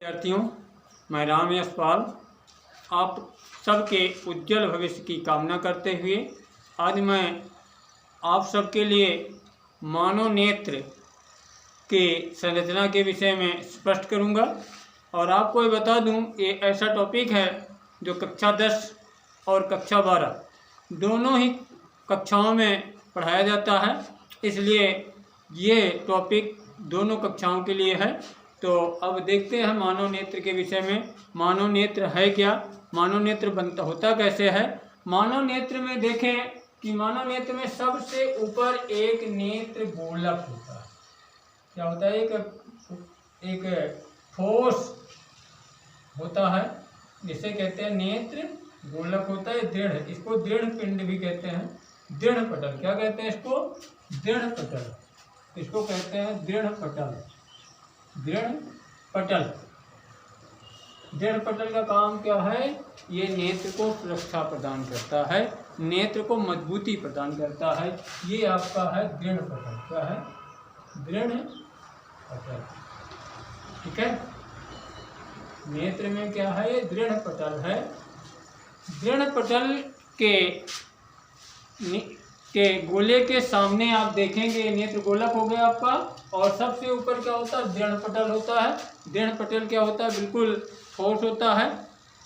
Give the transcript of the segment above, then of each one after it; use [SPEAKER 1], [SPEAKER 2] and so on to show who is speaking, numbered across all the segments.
[SPEAKER 1] विद्यार्थियों, मैं राम यशपाल आप सबके उज्जवल भविष्य की कामना करते हुए आज मैं आप सबके लिए मानव नेत्र के संरचना के विषय में स्पष्ट करूंगा। और आपको ये बता दूं, ये ऐसा टॉपिक है जो कक्षा 10 और कक्षा 12 दोनों ही कक्षाओं में पढ़ाया जाता है, इसलिए ये टॉपिक दोनों कक्षाओं के लिए है। तो अब देखते हैं मानव नेत्र के विषय में। मानव नेत्र है क्या, मानव नेत्र बनता होता कैसे है। मानव नेत्र में देखें कि मानव नेत्र में सबसे ऊपर एक नेत्र गोलक होता है। क्या होता है? एक ठोस होता है जिसे कहते हैं नेत्र गोलक होता है, दृढ़। इसको दृढ़ पिंड भी कहते हैं, दृढ़ पटल। क्या कहते हैं इसको? दृढ़ पटल। इसको कहते हैं दृढ़ पटल। दृढ़ पटल, दृढ़ पटल का काम क्या है? ये नेत्र को सुरक्षा प्रदान करता है, नेत्र को मजबूती प्रदान करता है। ये आपका है दृढ़ पटल। क्या है? दृढ़ पटल। ठीक है, नेत्र में क्या है? ये दृढ़ पटल है। दृढ़ पटल के गोले के सामने आप देखेंगे नेत्र गोलक हो गया आपका, और सबसे ऊपर क्या होता है? दृढ़ पटल होता है। दृढ़ पटल क्या होता है? बिल्कुल ठोस होता है।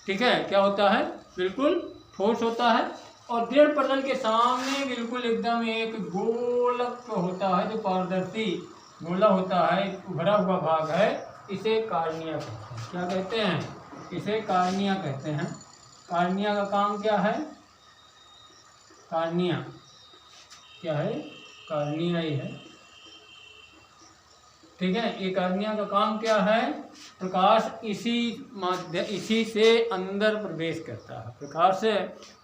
[SPEAKER 1] ठीक है, क्या होता है? बिल्कुल ठोस होता है। और दृढ़ पटल के सामने बिल्कुल एकदम एक गोलक होता है, जो पारदर्शी गोला होता है, उभरा हुआ भाग है। इसे कार्निया कहते हैं। क्या कहते हैं? इसे कार्निया कहते हैं। कार्निया का काम क्या है? कार्निया क्या है? कार्निया ही है। ठीक है, ये कार्निया का काम क्या है? प्रकाश इसी से अंदर प्रवेश करता है। प्रकाश से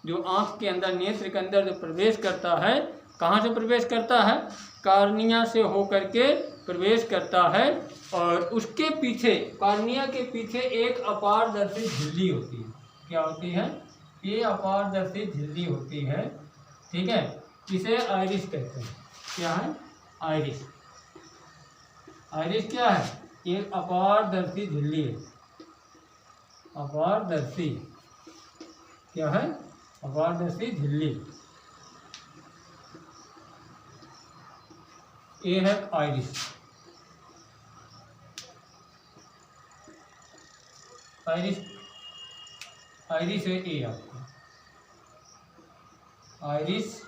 [SPEAKER 1] जो आंख के अंदर, नेत्र के अंदर जो प्रवेश करता है, कहाँ से प्रवेश करता है? कार्निया से होकर के प्रवेश करता है। और उसके पीछे, कार्निया के पीछे एक अपारदर्शी झिल्ली होती है। क्या होती है? ये अपारदर्शी झिल्ली होती है। ठीक है, इसे आइरिस कहते हैं। क्या है? आइरिस। आइरिस क्या है? एक अपारदर्शी झिल्ली है। अपारदर्शी क्या है? अपारदर्शी झिल्ली। ये है आइरिस। आइरिस, आइरिस है ये आपका आइरिस।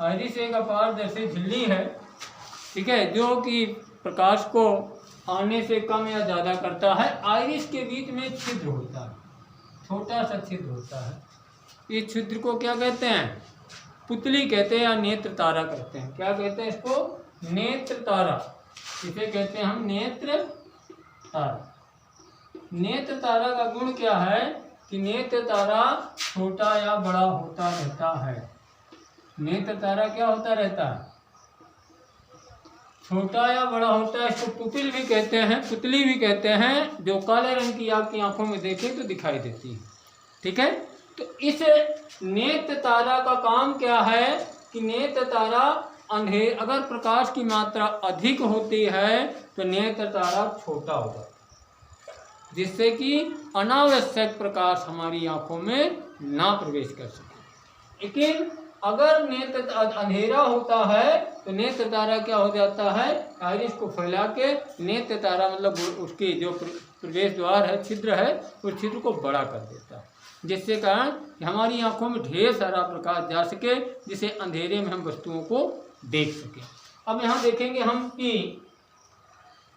[SPEAKER 1] आइरिस एक अपारदर्शी झिल्ली है। ठीक है, जो कि प्रकाश को आने से कम या ज़्यादा करता है। आइरिस के बीच में छिद्र होता है, छोटा सा छिद्र होता है। इस छिद्र को क्या कहते हैं? पुतली कहते हैं या नेत्र तारा कहते हैं। क्या कहते हैं इसको? नेत्र तारा। इसे कहते हैं हम नेत्र तारा। नेत्र तारा का गुण क्या है कि नेत्र तारा छोटा या बड़ा होता रहता है। नेत्र तारा क्या होता रहता है? छोटा या बड़ा होता है। इसको पुतल भी कहते हैं, पुतली भी कहते हैं, जो काले रंग की आपकी आंखों में देखें तो दिखाई देती है। ठीक है, तो इस नेत्र तारा का काम क्या है कि नेत्र तारा अगर प्रकाश की मात्रा अधिक होती है तो नेत्र तारा छोटा होगा, जिससे कि अनावश्यक प्रकाश हमारी आंखों में ना प्रवेश कर सके। लेकिन अगर नेत्र अंधेरा होता है तो नेत्र तारा क्या हो जाता है? आइरिस को फैला के नेत्र तारा, मतलब उसकी जो प्रवेश द्वार है, छिद्र है, उस छिद्र को बड़ा कर देता है, जिससे कारण हमारी आंखों में ढेर सारा प्रकाश जा सके, जिसे अंधेरे में हम वस्तुओं को देख सकें। अब यहाँ देखेंगे हम कि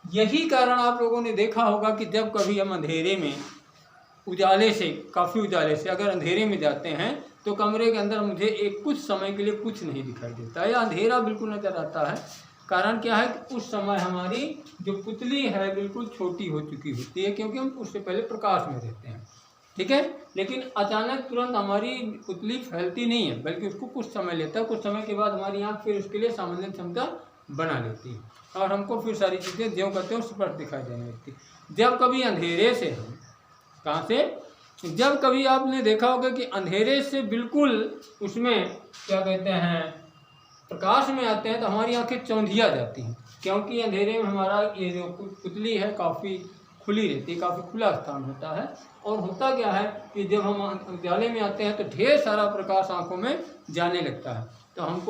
[SPEAKER 1] यही कारण आप लोगों ने देखा होगा कि जब कभी हम अंधेरे में, उजाले से, काफ़ी उजाले से अगर अंधेरे में जाते हैं तो कमरे के अंदर मुझे एक कुछ समय के लिए कुछ नहीं दिखाई देता है, या अंधेरा बिल्कुल नजर आता है। कारण क्या है कि उस समय हमारी जो पुतली है बिल्कुल छोटी हो चुकी होती है, क्योंकि हम उससे पहले प्रकाश में रहते हैं। ठीक है, लेकिन अचानक तुरंत हमारी पुतली फैलती नहीं है, बल्कि उसको कुछ समय लेता है। कुछ समय के बाद हमारी आँख फिर उसके लिए सामान्य क्षमता बना लेती है, और हमको फिर सारी चीज़ें ज्यों करते हैं स्पष्ट दिखाई देने लगती। जब कभी अंधेरे से हम, कहाँ से? जब कभी आपने देखा होगा कि अंधेरे से बिल्कुल उसमें क्या कहते हैं, प्रकाश में आते हैं तो हमारी आंखें चौंधिया जाती हैं, क्योंकि अंधेरे में हमारा ये जो पुतली है काफ़ी खुली रहती है, काफ़ी खुला स्थान होता है। और होता क्या है कि जब हम उजाले में आते हैं तो ढेर सारा प्रकाश आंखों में जाने लगता है, तो हम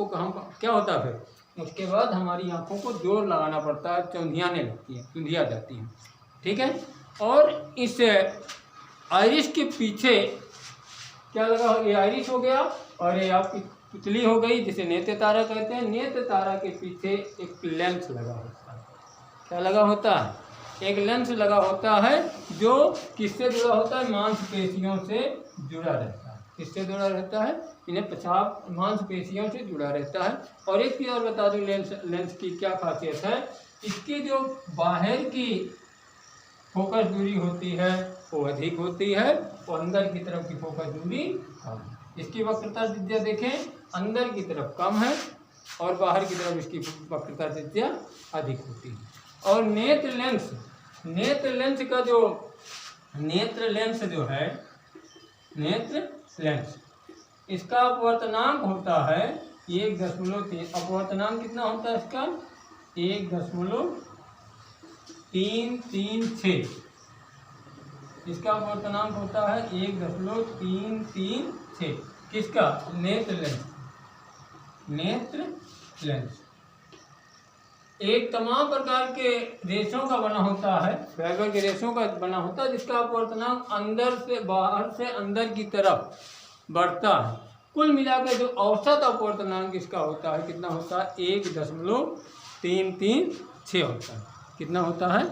[SPEAKER 1] क्या होता है फिर उसके बाद हमारी आंखों को जोर लगाना पड़ता है, चौंधियाने लगती है, चुंधिया जाती हैं। ठीक है। और इस आइरिस के पीछे क्या लगा, ये आइरिस हो गया और ये आपकी पुतली हो गई जिसे नेत्र तारा कहते हैं। नेत्र तारा के पीछे एक लेंस लगा होता है। क्या लगा होता है? एक लेंस लगा होता है जो किससे जुड़ा होता है? मांसपेशियों से जुड़ा रहता है। किससे जुड़ा रहता है? इन्हें पेशाब मांसपेशियों से जुड़ा रहता है। और एक चीज़ और बता दूं, लेंस की क्या खासियत है, इसकी जो बाहर की फोकस दूरी होती है वो अधिक होती है और अंदर की तरफ की फोकस दूरी कम। इसकी वक्रता त्रिज्या देखें, अंदर की तरफ कम है और बाहर की तरफ इसकी वक्रता त्रिज्या अधिक होती है। और नेत्र लेंस का जो नेत्र लेंस इसका अपवर्तनांक होता है 1.3। अपवर्तनांक कितना होता है इसका? 1.336। इसका अपवर्तनांक होता है 1.336। किसका? नेत्र लेंस एक तमाम प्रकार के रेशों का बना होता है, फाइबर के रेशों का बना होता है, जिसका अपवर्तनांक अंदर से बाहर से अंदर की तरफ बढ़ता है। कुल मिलाकर जो औसत अपवर्तनांक इसका होता है कितना होता है? 1.336 होता है। कितना होता है?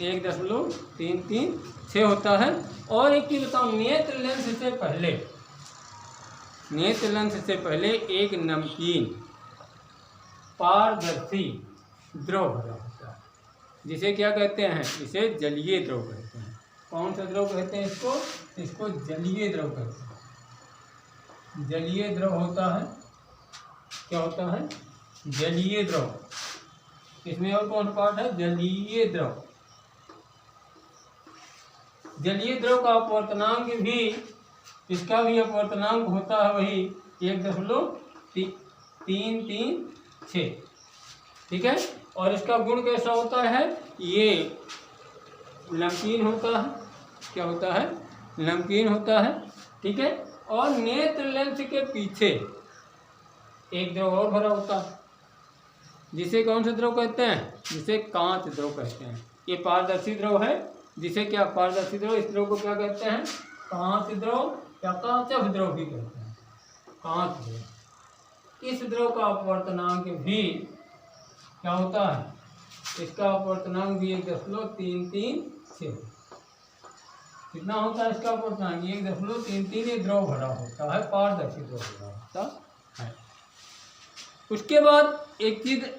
[SPEAKER 1] 1.336 होता है। और एक चीज़ बताऊँ, नेत्र लेंस से पहले एक नमकीन पारदर्शी द्रव भरा होता है, जिसे क्या कहते हैं? इसे जलीय द्रव कहते हैं। कौन सा द्रव कहते हैं इसको? इसको जलीय द्रव कहते हैं। जलीय द्रव होता है। क्या होता है? जलीय द्रव। इसमें और कौन पार्ट है? जलीय द्रव। जलीय द्रव का अपवर्तनांक भी, इसका भी अपवर्तनांक होता है वही 1.336। ठीक है। और इसका गुण कैसा होता है? ये नमकीन होता है। क्या होता है? नमकीन होता है। ठीक है। और नेत्र लेंस के पीछे एक द्रव और भरा होता है, जिसे कौन सा द्रव कहते हैं? जिसे कांच द्रव कहते हैं। ये पारदर्शी द्रव है, जिसे क्या? पारदर्शी द्रव। इस द्रव को क्या कहते हैं? कांच द्रव या कांचक द्रव भी कहते हैं। कांच द्रव। इस द्रव का अपवर्तनांक भी क्या होता है? इसका अपवर्तनांक भी 1.336। कितना होता है इसका अपवर्तनांक? 1.33। ये द्रव भरा होता है, पारदर्शी द्रव भरा होता है। उसके बाद एक चीज,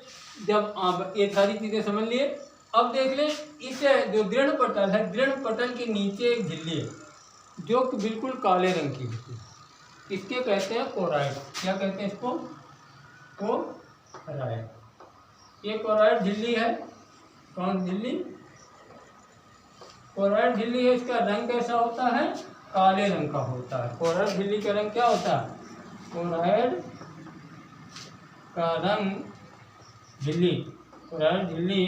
[SPEAKER 1] जब आप ये सारी चीजें समझ लिए, अब देख लें इस जो दृढ़ पटल है, दृढ़ पटल के नीचे एक झिल्ली है जो कि बिल्कुल काले रंग की होती है। इसके कहते हैं कोराइड। क्या कहते हैं इसको? कोराइड। ये कोराइड झिल्ली है। कौन झिल्ली? कोराइड झिल्ली है। इसका रंग कैसा होता है? काले रंग का होता है। कोराइड झिल्ली का रंग क्या होता है? कोराइड का रंग कोराइड झिल्ली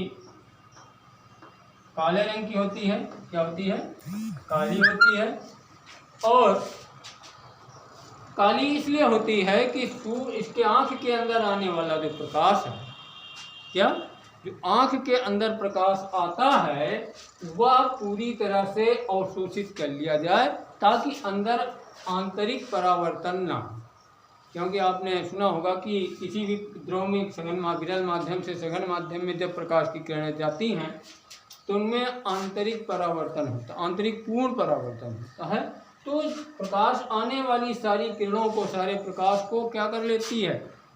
[SPEAKER 1] काले रंग की होती है। क्या होती है? काली होती है। और काली इसलिए होती है कि इसके आँख के अंदर आने वाला जो प्रकाश है, क्या जो आँख के अंदर प्रकाश आता है वह पूरी तरह से अवशोषित कर लिया जाए, ताकि अंदर आंतरिक परावर्तन ना हो। क्योंकि आपने सुना होगा कि किसी भी द्रव में विरल माध्यम से सघन माध्यम में जब प्रकाश की किरणें जाती हैं तो उनमें आंतरिक परावर्तन होता है, आंतरिक पूर्ण परावर्तन होता है। तो प्रकाश आने वाली सारी किरणों को, सारे प्रकाश को क्या कर लेती है?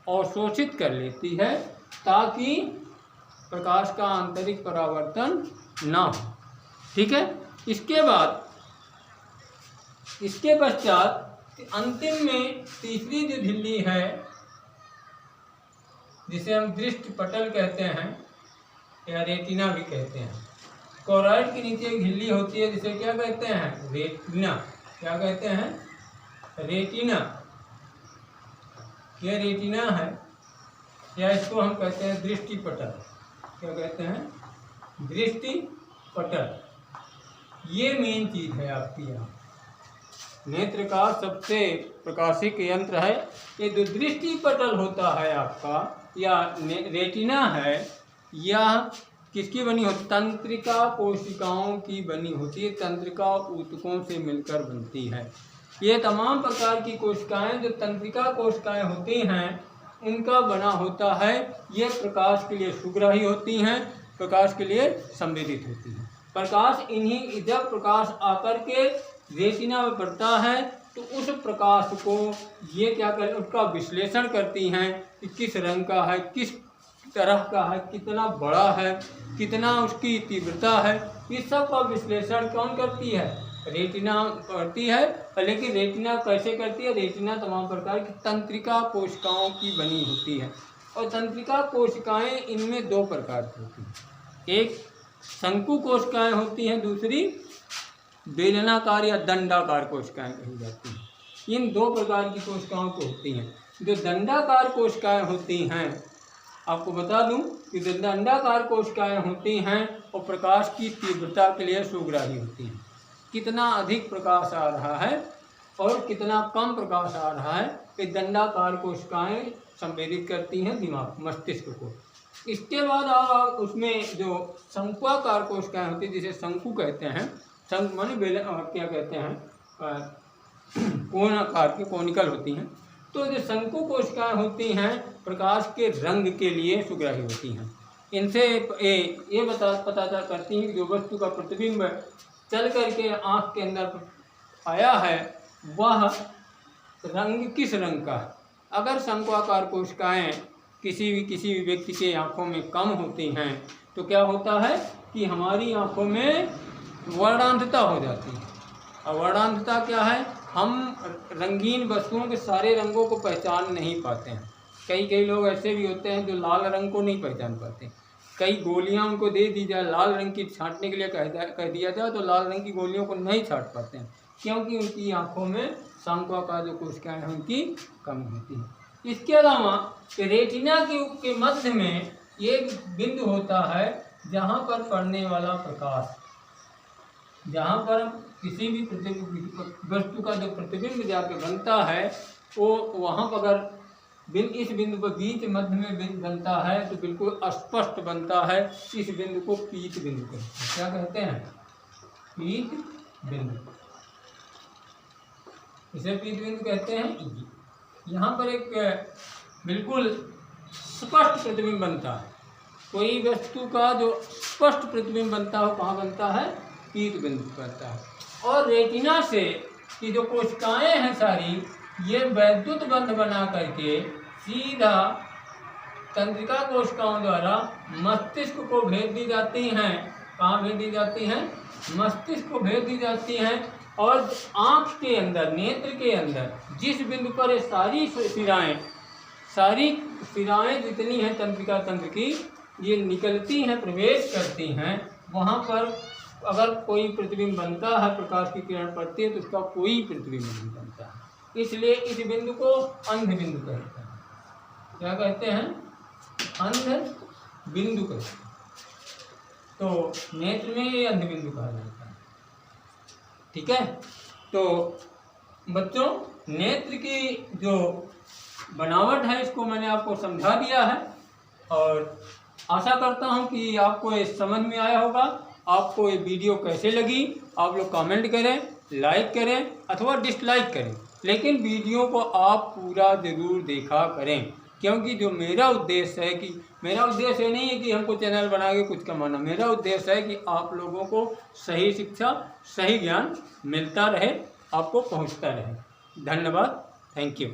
[SPEAKER 1] अवशोषित कर लेती है, ताकि प्रकाश का आंतरिक परावर्तन ना हो। ठीक है। इसके पश्चात अंतिम में तीसरी जो झिल्ली है, जिसे हम दृष्टि पटल कहते हैं या रेटिना भी कहते हैं। कोराइड के नीचे एक झिल्ली होती है जिसे क्या कहते हैं? रेटिना। क्या कहते हैं? रेटिना। ये रेटिना है। या इसको हम कहते हैं दृष्टिपटल। क्या कहते हैं? दृष्टिपटल। ये मेन चीज़ है आपकी यहाँ। नेत्र का सबसे प्रकाशिक यंत्र है ये। जो दृष्टिपटल होता है आपका या रेटिना है, यह किसकी बनी होती? तंत्रिका कोशिकाओं की बनी होती है। तंत्रिका ऊतकों से मिलकर बनती है। ये तमाम प्रकार की कोशिकाएं जो तंत्रिका कोशिकाएं होती हैं उनका बना होता है। ये प्रकाश के लिए सुग्राही होती हैं, प्रकाश के लिए संवेदित होती हैं। प्रकाश इन्हीं, जब प्रकाश आकर के रेटिना में पड़ता है तो उस प्रकाश को ये क्या कर, उसका विश्लेषण करती हैं कि किस रंग का है, किस तरह का है, कितना बड़ा है, कितना उसकी तीव्रता है। इस सब का विश्लेषण कौन करती है? रेटिना करती है। लेकिन रेटिना कैसे करती है? रेटिना तमाम प्रकार की तंत्रिका कोशिकाओं की बनी होती है। और तंत्रिका कोशिकाएं इनमें दो प्रकार की होती हैं। एक शंकु कोशिकाएं होती हैं, दूसरी बेलनाकार या दंडाकार कोशिकाएं कही जाती हैं। इन दो प्रकार की कोशिकाओं को होती हैं। जो दंडाकार कोशिकाएं होती हैं, आपको बता दूं कि जो दंडाकार कोशिकाएं होती हैं वो प्रकाश की तीव्रता के लिए सुग्राही होती हैं। कितना अधिक प्रकाश आ रहा है और कितना कम प्रकाश आ रहा है, ये दंडाकार कोशिकाएं संवेदित करती हैं दिमाग, मस्तिष्क को। इसके बाद उसमें जो शंक्वाकार कोशिकाएं होती हैं, जिसे शंकु कहते हैं, शंकु माने बेल, क्या कहते हैं, कोन आकार के, कोनिकल होती हैं। तो जो शंकु कोशिकाएं होती हैं प्रकाश के रंग के लिए सुग्राही होती हैं। इनसे ये पता करती हैं कि जो वस्तु का प्रतिबिंब चल करके आँख के अंदर आया है वह रंग किस रंग का है। अगर शंक्वाकार कोशिकाएं किसी भी व्यक्ति के आँखों में कम होती हैं तो क्या होता है कि हमारी आँखों में वर्णांधता हो जाती है। और वर्णांधता क्या है? हम रंगीन वस्तुओं के सारे रंगों को पहचान नहीं पाते हैं। कई लोग ऐसे भी होते हैं जो लाल रंग को नहीं पहचान पाते। कई गोलियां उनको दे दी जाए, लाल रंग की छांटने के लिए कह दिया जाए तो लाल रंग की गोलियों को नहीं छांट पाते हैं, क्योंकि उनकी आँखों में शंक्वाकार जो कोशिकाएं हैं उनकी कमी होती है। इसके अलावा रेटिना के मध्य में एक बिंदु होता है जहाँ पर पड़ने वाला प्रकाश, जहाँ पर किसी भी वस्तु का जो प्रतिबिंब जाके बनता है वो वहाँ पर अगर इस बिंदु पर बीच मध्य में बिंदु बनता है तो बिल्कुल स्पष्ट बनता है। इस बिंदु को पीत बिंदु कहते हैं। क्या कहते हैं? पीत बिंदु। इसे पीत बिंदु कहते हैं। यहाँ पर एक बिल्कुल स्पष्ट प्रतिबिंब बनता है। कोई वस्तु का जो स्पष्ट प्रतिबिंब बनता हो कहाँ बनता है? पीत बिंदु बनता है। और रेटिना से की जो कोशिकाएं हैं सारी, ये वैद्युत बंध बना करके सीधा तंत्रिका कोशिकाओं द्वारा मस्तिष्क को भेज दी जाती हैं। कहाँ भेज दी जाती हैं? मस्तिष्क को भेज दी जाती हैं। और आँख के अंदर, नेत्र के अंदर जिस बिंदु पर ये सारी सिराएं जितनी हैं तंत्रिका तंत्र की, ये निकलती हैं, प्रवेश करती हैं, वहाँ पर अगर कोई प्रतिबिंब बनता है, प्रकाश की किरण पड़ती है तो उसका कोई प्रतिबिंब नहीं बनता है। इसलिए इस बिंदु को अंध बिंदु कहते हैं। क्या कहते हैं? अंध बिंदु कहते हैं। तो नेत्र में ये अंध बिंदु कहा जाता है। ठीक है। तो बच्चों, नेत्र की जो बनावट है इसको मैंने आपको समझा दिया है और आशा करता हूँ कि आपको ये समझ में आया होगा। आपको ये वीडियो कैसे लगी आप लोग कमेंट करें, लाइक करें अथवा डिसलाइक करें, लेकिन वीडियो को आप पूरा ज़रूर देखा करें, क्योंकि जो मेरा उद्देश्य है कि मेरा उद्देश्य ये नहीं है कि हमको चैनल बना के कुछ कमाना। मेरा उद्देश्य है कि आप लोगों को सही शिक्षा, सही ज्ञान मिलता रहे, आपको पहुंचता रहे। धन्यवाद। Thank you.